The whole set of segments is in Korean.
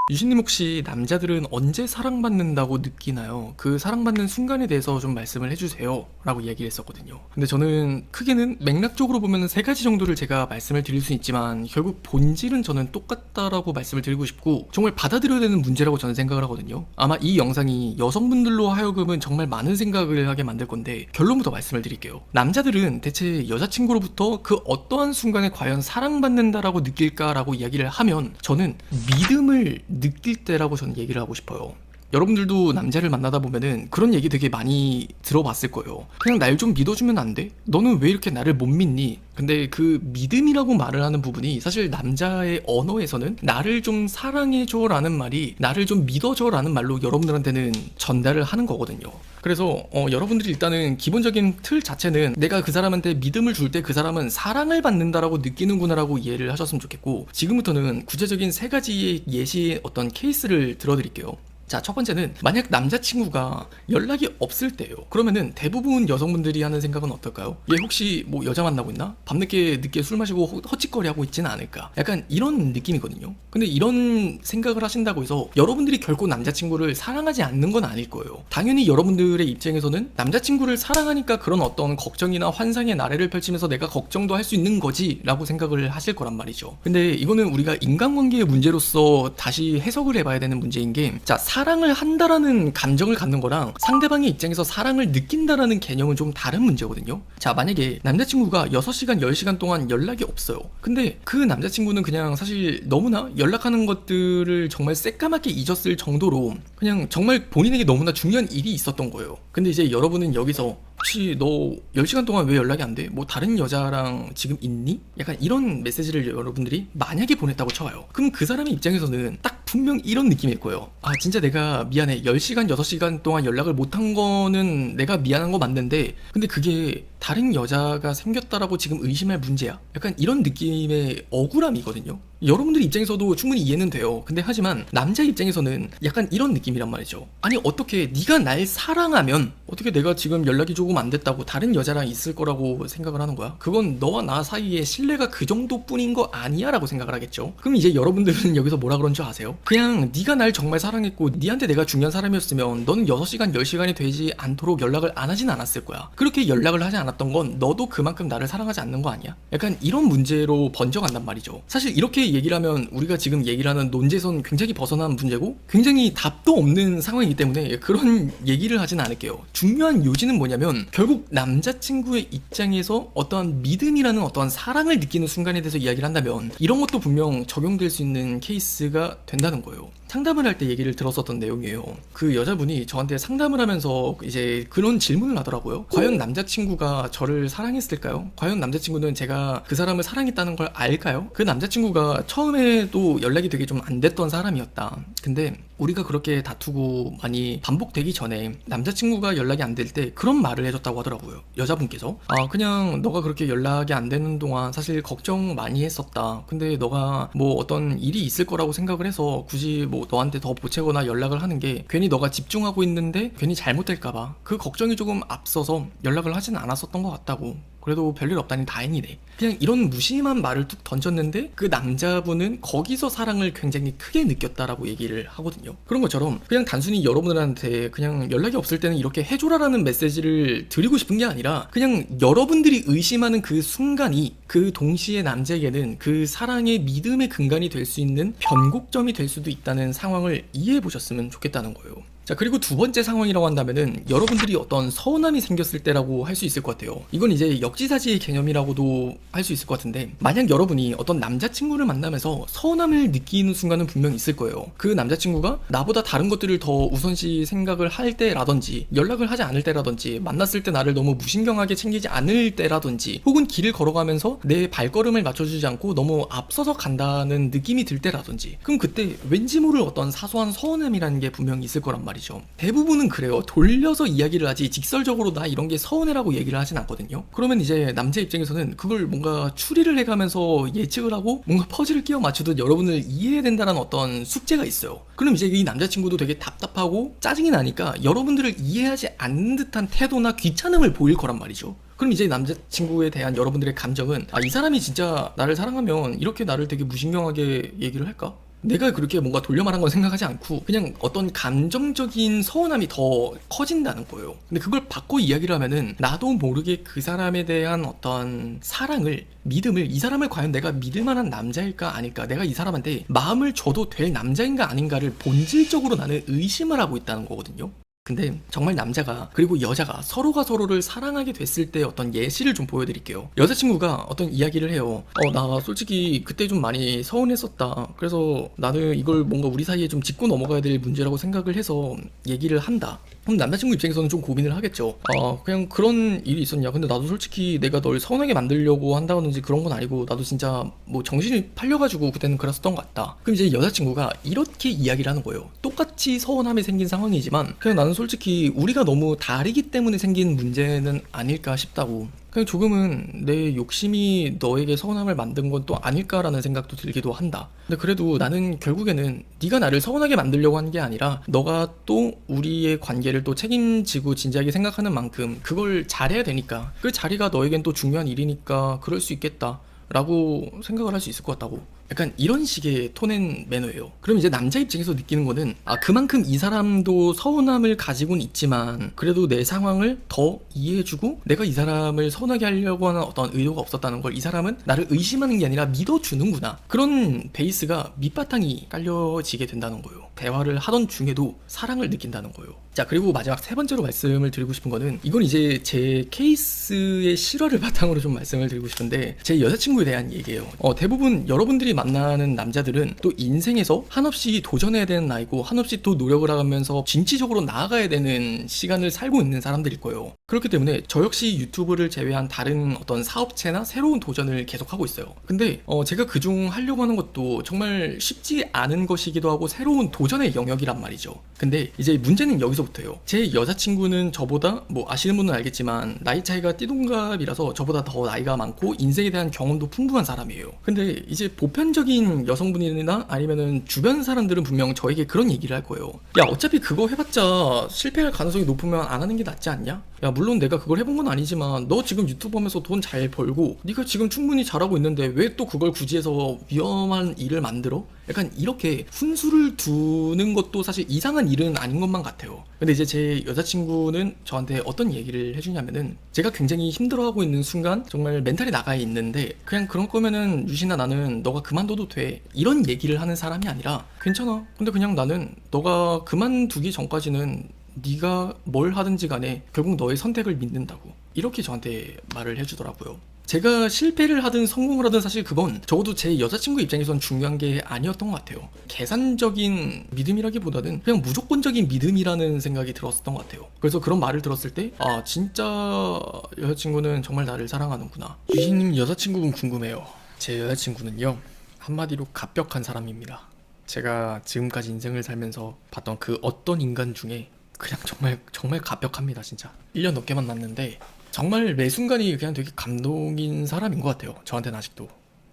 유신님 혹시 남자들은 언제 사랑받는다고 느끼나요? 그 사랑받는 순간에 대해서 좀 말씀을 해주세요 라고 이야기를 했었거든요. 근데 저는 크게는 맥락적으로 보면 세 가지 정도를 제가 말씀을 드릴 수 있지만 결국 본질은 저는 똑같다라고 말씀을 드리고 싶고 정말 받아들여야 되는 문제라고 저는 생각을 하거든요. 아마 이 영상이 여성분들로 하여금은 정말 많은 생각을 하게 만들 건데 결론부터 말씀을 드릴게요. 남자들은 대체 여자친구로부터 그 어떠한 순간에 과연 사랑받는다라고 느낄까라고 이야기를 하면 저는 믿음을 느낄 때라고 저는 얘기를 하고 싶어요. 여러분들도 남자를 만나다 보면은 그런 얘기 되게 많이 들어봤을 거예요. 그냥 날 좀 믿어주면 안 돼? 너는 왜 이렇게 나를 못 믿니? 근데 그 믿음이라고 말을 하는 부분이 사실 남자의 언어에서는 나를 좀 사랑해줘 라는 말이 나를 좀 믿어줘 라는 말로 여러분들한테는 전달을 하는 거거든요. 그래서 여러분들이 일단은 기본적인 틀 자체는 내가 그 사람한테 믿음을 줄 때 그 사람은 사랑을 받는다라고 느끼는구나 라고 이해를 하셨으면 좋겠고, 지금부터는 구체적인 세 가지의 예시의 어떤 케이스를 들어드릴게요. 자, 첫 번째는 만약 남자친구가 연락이 없을 때예요. 그러면은 대부분 여성분들이 하는 생각은 어떨까요? 얘 혹시 뭐 여자 만나고 있나? 밤늦게 늦게 술 마시고 헛짓거리 하고 있지는 않을까? 약간 이런 느낌이거든요. 근데 이런 생각을 하신다고 해서 여러분들이 결코 남자친구를 사랑하지 않는 건 아닐 거예요. 당연히 여러분들의 입장에서는 남자친구를 사랑하니까 그런 어떤 걱정이나 환상의 나래를 펼치면서 내가 걱정도 할 수 있는 거지 라고 생각을 하실 거란 말이죠. 근데 이거는 우리가 인간관계의 문제로서 다시 해석을 해봐야 되는 문제인 게, 자, 사랑을 한다라는 감정을 갖는 거랑 상대방의 입장에서 사랑을 느낀다라는 개념은 좀 다른 문제거든요. 자, 만약에 남자친구가 6시간, 10시간 동안 연락이 없어요. 근데 그 남자친구는 그냥 사실 너무나 연락하는 것들을 정말 새까맣게 잊었을 정도로 그냥 정말 본인에게 너무나 중요한 일이 있었던 거예요. 근데 이제 여러분은 여기서 혹시 너 10시간 동안 왜 연락이 안 돼? 뭐 다른 여자랑 지금 있니? 약간 이런 메시지를 여러분들이 만약에 보냈다고 쳐요. 그럼 그 사람의 입장에서는 딱 분명 이런 느낌일 거예요. 아, 진짜 내가 미안해. 10시간, 6시간 동안 연락을 못한 거는 내가 미안한 거 맞는데 근데 그게 다른 여자가 생겼다라고 지금 의심할 문제야? 약간 이런 느낌의 억울함이거든요. 여러분들 입장에서도 충분히 이해는 돼요. 근데 하지만 남자 입장에서는 약간 이런 느낌이란 말이죠. 아니, 어떻게 네가 날 사랑하면 어떻게 내가 지금 연락이 조금 안 됐다고 다른 여자랑 있을 거라고 생각을 하는 거야? 그건 너와 나 사이에 신뢰가 그 정도뿐인 거 아니야? 라고 생각을 하겠죠. 그럼 이제 여러분들은 여기서 뭐라 그런 줄 아세요? 그냥 네가 날 정말 사랑했고 네한테 내가 중요한 사람이었으면 너는 6시간, 10시간이 되지 않도록 연락을 안 하진 않았을 거야. 그렇게 연락을 하지 않았던 건 너도 그만큼 나를 사랑하지 않는 거 아니야? 약간 이런 문제로 번져간단 말이죠. 사실 이렇게 얘기를 하면 우리가 지금 얘기를 하는 논제선 굉장히 벗어난 문제고 굉장히 답도 없는 상황이기 때문에 그런 얘기를 하진 않을게요. 중요한 요지는 뭐냐면 결국 남자친구의 입장에서 어떠한 믿음이라는 어떠한 사랑을 느끼는 순간에 대해서 이야기를 한다면 이런 것도 분명 적용될 수 있는 케이스가 된다는 거예요. 상담을 할 때 얘기를 들었었던 내용이에요. 그 여자분이 저한테 상담을 하면서 이제 그런 질문을 하더라고요. 과연 남자친구가 저를 사랑했을까요? 과연 남자친구는 제가 그 사람을 사랑했다는 걸 알까요? 그 남자친구가 처음에도 연락이 되게 좀 안 됐던 사람이었다. 근데 우리가 그렇게 다투고 많이 반복되기 전에 남자친구가 연락이 안 될 때 그런 말을 해줬다고 하더라고요. 여자분께서. 아, 그냥 너가 그렇게 연락이 안 되는 동안 사실 걱정 많이 했었다. 근데 너가 뭐 어떤 일이 있을 거라고 생각을 해서 굳이 뭐 너한테 더 보채거나 연락을 하는 게 괜히 너가 집중하고 있는데 괜히 잘못될까봐 그 걱정이 조금 앞서서 연락을 하진 않았었던 것 같다고. 그래도 별일 없다니 다행이네. 그냥 이런 무심한 말을 툭 던졌는데 그 남자분은 거기서 사랑을 굉장히 크게 느꼈다라고 얘기를 하거든요. 그런 것처럼 그냥 단순히 여러분들한테 그냥 연락이 없을 때는 이렇게 해줘라라는 메시지를 드리고 싶은 게 아니라 그냥 여러분들이 의심하는 그 순간이 그 동시에 남자에게는 그 사랑의 믿음의 근간이 될 수 있는 변곡점이 될 수도 있다는 상황을 이해해 보셨으면 좋겠다는 거예요. 자, 그리고 두 번째 상황이라고 한다면은 여러분들이 어떤 서운함이 생겼을 때라고 할 수 있을 것 같아요. 이건 이제 역지사지의 개념이라고도 할 수 있을 것 같은데, 만약 여러분이 어떤 남자친구를 만나면서 서운함을 느끼는 순간은 분명 있을 거예요. 그 남자친구가 나보다 다른 것들을 더 우선시 생각을 할 때라든지 연락을 하지 않을 때라든지 만났을 때 나를 너무 무신경하게 챙기지 않을 때라든지 혹은 길을 걸어가면서 내 발걸음을 맞춰주지 않고 너무 앞서서 간다는 느낌이 들 때라든지, 그럼 그때 왠지 모를 어떤 사소한 서운함이라는 게 분명히 있을 거란 말이에요. 대부분은 그래요. 돌려서 이야기를 하지 직설적으로 나 이런 게 서운해라고 얘기를 하진 않거든요. 그러면 이제 남자 입장에서는 그걸 뭔가 추리를 해가면서 예측을 하고 뭔가 퍼즐을 끼워 맞추듯 여러분을 이해해야 된다는 어떤 숙제가 있어요. 그럼 이제 이 남자친구도 되게 답답하고 짜증이 나니까 여러분들을 이해하지 않는 듯한 태도나 귀찮음을 보일 거란 말이죠. 그럼 이제 남자친구에 대한 여러분들의 감정은 아, 이 사람이 진짜 나를 사랑하면 이렇게 나를 되게 무신경하게 얘기를 할까? 내가 그렇게 뭔가 돌려 말한 건 생각하지 않고 그냥 어떤 감정적인 서운함이 더 커진다는 거예요. 근데 그걸 바꿔 이야기를 하면은 나도 모르게 그 사람에 대한 어떤 사랑을, 믿음을, 이 사람을 과연 내가 믿을 만한 남자일까 아닐까, 내가 이 사람한테 마음을 줘도 될 남자인가 아닌가를 본질적으로 나는 의심을 하고 있다는 거거든요. 근데 정말 남자가 그리고 여자가 서로가 서로를 사랑하게 됐을 때 어떤 예시를 좀 보여드릴게요. 여자친구가 어떤 이야기를 해요. 나 솔직히 그때 좀 많이 서운했었다. 그래서 나는 이걸 뭔가 우리 사이에 좀 짚고 넘어가야 될 문제라고 생각을 해서 얘기를 한다. 그럼 남자친구 입장에서는 좀 고민을 하겠죠. 그냥 그런 일이 있었냐. 근데 나도 솔직히 내가 널 서운하게 만들려고 한다든지 그런 건 아니고 나도 진짜 뭐 정신이 팔려가지고 그때는 그랬었던 것 같다. 그럼 이제 여자친구가 이렇게 이야기를 하는 거예요. 똑같이 서운함에 생긴 상황이지만 그냥 나는 솔직히 우리가 너무 다르기 때문에 생긴 문제는 아닐까 싶다고. 그냥 조금은 내 욕심이 너에게 서운함을 만든 건 또 아닐까라는 생각도 들기도 한다. 근데 그래도 나는 결국에는 네가 나를 서운하게 만들려고 한 게 아니라 너가 또 우리의 관계를 또 책임지고 진지하게 생각하는 만큼 그걸 잘해야 되니까, 그 자리가 너에겐 또 중요한 일이니까 그럴 수 있겠다 라고 생각을 할 수 있을 것 같다고. 약간 이런 식의 톤앤 매너예요. 그럼 이제 남자 입장에서 느끼는 거는 그만큼 이 사람도 서운함을 가지고는 있지만 그래도 내 상황을 더 이해해주고 내가 이 사람을 서운하게 하려고 하는 어떤 의도가 없었다는 걸 이 사람은 나를 의심하는 게 아니라 믿어주는구나, 그런 베이스가 밑바탕이 깔려지게 된다는 거예요. 대화를 하던 중에도 사랑을 느낀다는 거예요. 자, 그리고 마지막 세 번째로 말씀을 드리고 싶은 거는, 이건 이제 제 케이스의 실화를 바탕으로 좀 말씀을 드리고 싶은데, 제 여자친구에 대한 얘기예요. 대부분 여러분들이 만나는 남자들은 또 인생에서 한없이 도전해야 되는 나이고 한없이 또 노력을 하면서 진취적으로 나아가야 되는 시간을 살고 있는 사람들일 거예요. 그렇기 때문에 저 역시 유튜브를 제외한 다른 어떤 사업체나 새로운 도전을 계속하고 있어요. 근데 제가 그중 하려고 하는 것도 정말 쉽지 않은 것이기도 하고 새로운 도전의 영역이란 말이죠. 근데 이제 문제는 여기서부터예요. 제 여자친구는 저보다, 뭐 아시는 분은 알겠지만 나이 차이가 띠동갑이라서 저보다 더 나이가 많고 인생에 대한 경험도 풍부한 사람이에요. 근데 이제 보편적인 여성분이나 아니면은 주변 사람들은 분명 저에게 그런 얘기를 할 거예요. 야, 어차피 그거 해봤자 실패할 가능성이 높으면 안 하는 게 낫지 않냐? 야, 물론 내가 그걸 해본 건 아니지만 너 지금 유튜브 하면서 돈 잘 벌고 네가 지금 충분히 잘하고 있는데 왜 또 그걸 굳이 해서 위험한 일을 만들어? 약간 이렇게 훈수를 두는 것도 사실 이상한 일은 아닌 것만 같아요. 근데 이제 제 여자친구는 저한테 어떤 얘기를 해주냐면은, 제가 굉장히 힘들어하고 있는 순간 정말 멘탈이 나가 있는데 그냥 그런 거면은 유신아, 나는 너가 그만둬도 돼, 이런 얘기를 하는 사람이 아니라 괜찮아, 근데 그냥 나는 너가 그만두기 전까지는 네가 뭘 하든지 간에 결국 너의 선택을 믿는다고, 이렇게 저한테 말을 해주더라고요. 제가 실패를 하든 성공을 하든 사실 그건 적어도 제 여자친구 입장에선 중요한 게 아니었던 것 같아요. 계산적인 믿음이라기보다는 그냥 무조건적인 믿음이라는 생각이 들었었던 것 같아요. 그래서 그런 말을 들었을 때 진짜 여자친구는 정말 나를 사랑하는구나. 유신님 여자친구분 궁금해요. 제 여자친구는요, 한마디로 갑벽한 사람입니다. 제가 지금까지 인생을 살면서 봤던 그 어떤 인간 중에 그냥 정말 갑벽합니다. 진짜 1년 넘게 만났는데 정말 매 순간이 그냥 되게 감동인 사람인 것 같아요. 저한테는 아직도.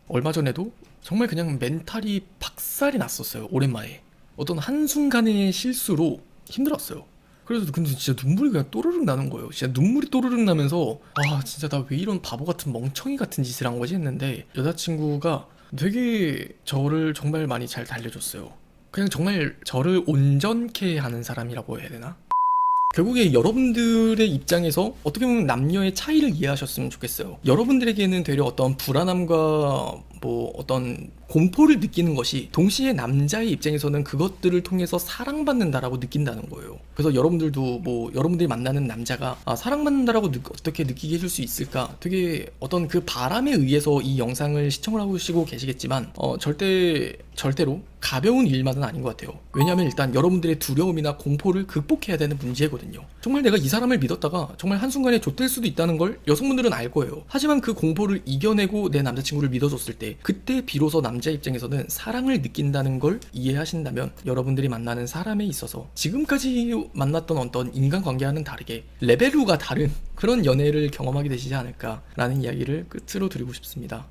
얼마 전에도 정말 그냥 멘탈이 박살이 났었어요. 오랜만에 어떤 한순간의 실수로 힘들었어요. 그래서 근데 진짜 눈물이 그냥 또르륵 나는 거예요. 진짜 눈물이 또르륵 나면서 진짜 나 왜 이런 바보 같은 멍청이 같은 짓을 한 거지 했는데, 여자친구가 되게 저를 정말 많이 잘 달래줬어요. 그냥 정말 저를 온전케 하는 사람이라고 해야 되나? 결국에 여러분들의 입장에서 어떻게 보면 남녀의 차이를 이해하셨으면 좋겠어요. 여러분들에게는 되려 어떤 불안함과 뭐 어떤 공포를 느끼는 것이 동시에 남자의 입장에서는 그것들을 통해서 사랑받는다라고 느낀다는 거예요. 그래서 여러분들도 뭐 여러분들이 만나는 남자가 사랑받는다라고 어떻게 느끼게 해줄 수 있을까, 되게 어떤 그 바람에 의해서 이 영상을 시청을 하시고 계시겠지만 절대로 가벼운 일만은 아닌 것 같아요. 왜냐하면 일단 여러분들의 두려움이나 공포를 극복해야 되는 문제거든요. 정말 내가 이 사람을 믿었다가 정말 한순간에 좆될 수도 있다는 걸 여성분들은 알 거예요. 하지만 그 공포를 이겨내고 내 남자친구를 믿어줬을 때, 그때 비로소 남자 입장에서는 사랑을 느낀다는 걸 이해하신다면 여러분들이 만나는 사람에 있어서 지금까지 만났던 어떤 인간관계와는 다르게 레벨루가 다른 그런 연애를 경험하게 되시지 않을까라는 이야기를 끝으로 드리고 싶습니다.